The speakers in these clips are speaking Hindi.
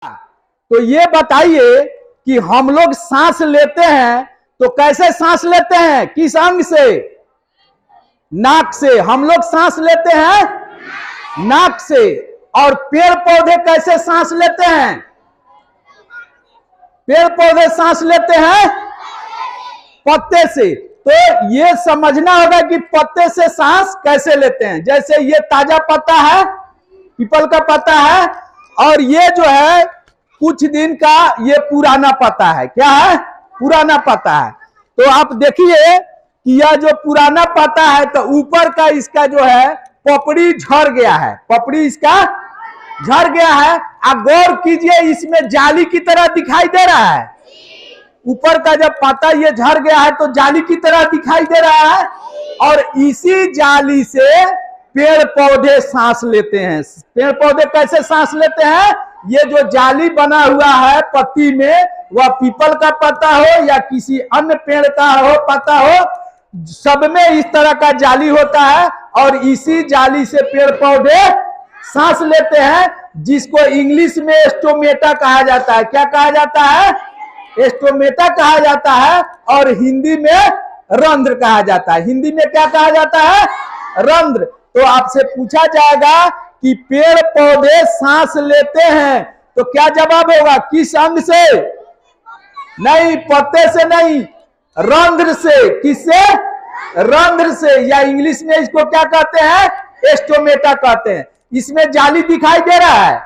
तो ये बताइए कि हम लोग सांस लेते हैं तो कैसे सांस लेते हैं, किस अंग से? नाक से। हम लोग सांस लेते हैं नाक से। और पेड़ पौधे कैसे सांस लेते हैं? पेड़ पौधे सांस लेते हैं पत्ते से। तो ये समझना होगा कि पत्ते से सांस कैसे लेते हैं। जैसे ये ताजा पत्ता है, पीपल का पत्ता है, और ये जो है कुछ दिन का ये पुराना पत्ता है। क्या है? पुराना पत्ता है। तो आप देखिए कि यह जो पुराना पत्ता है तो ऊपर का इसका जो है पपड़ी झड़ गया है, पपड़ी इसका झड़ गया है। आप गौर कीजिए, इसमें जाली की तरह दिखाई दे रहा है। ऊपर का जब पत्ता ये झड़ गया है तो जाली की तरह दिखाई दे रहा है, और इसी जाली से पेड़ पौधे सांस लेते हैं। पेड़ पौधे कैसे सांस लेते हैं? ये जो जाली बना हुआ है पत्ती में, वह पीपल का पत्ता हो या किसी अन्य पेड़ का हो पत्ता हो, सब में इस तरह का जाली होता है, और इसी जाली से पेड़ पौधे सांस लेते हैं, जिसको इंग्लिश में स्टोमेटा कहा जाता है। क्या कहा जाता है? स्टोमेटा कहा जाता है। और हिंदी में रंध्र कहा जाता है। हिंदी में क्या कहा जाता है? रंध्र। तो आपसे पूछा जाएगा कि पेड़ पौधे सांस लेते हैं, तो क्या जवाब होगा? किस अंग से? नहीं, पत्ते से नहीं, रंध्र से। किससे? रंध्र से, या इंग्लिश में इसको क्या कहते हैं? स्टोमेटा कहते हैं। इसमें जाली दिखाई दे रहा है।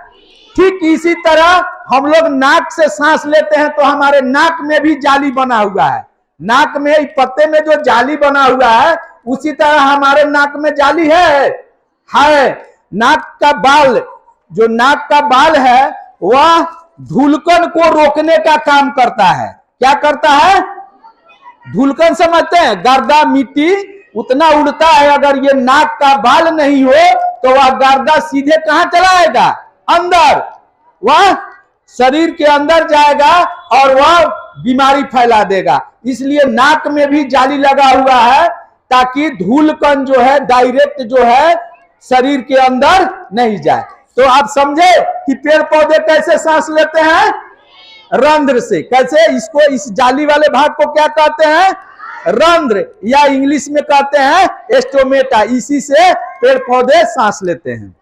ठीक इसी तरह हम लोग नाक से सांस लेते हैं तो हमारे नाक में भी जाली बना हुआ है। नाक में, पत्ते में जो जाली बना हुआ है, उसी तरह हमारे नाक में जाली है। नाक का बाल, जो नाक का बाल है, वह धूलकण को रोकने का काम करता है। क्या करता है? धूलकण समझते हैं? गर्दा मिट्टी उतना उड़ता है, अगर ये नाक का बाल नहीं हो तो वह गर्दा सीधे कहां चला आएगा? अंदर। वह शरीर के अंदर जाएगा और वह बीमारी फैला देगा। इसलिए नाक में भी जाली लगा हुआ है, ताकि धूलकण जो है डायरेक्ट जो है शरीर के अंदर नहीं जाए। तो आप समझे कि पेड़ पौधे कैसे सांस लेते हैं? रंध्र से। कैसे? इसको, इस जाली वाले भाग को क्या कहते हैं? रंध्र, या इंग्लिश में कहते हैं स्टोमेटा। इसी से पेड़ पौधे सांस लेते हैं।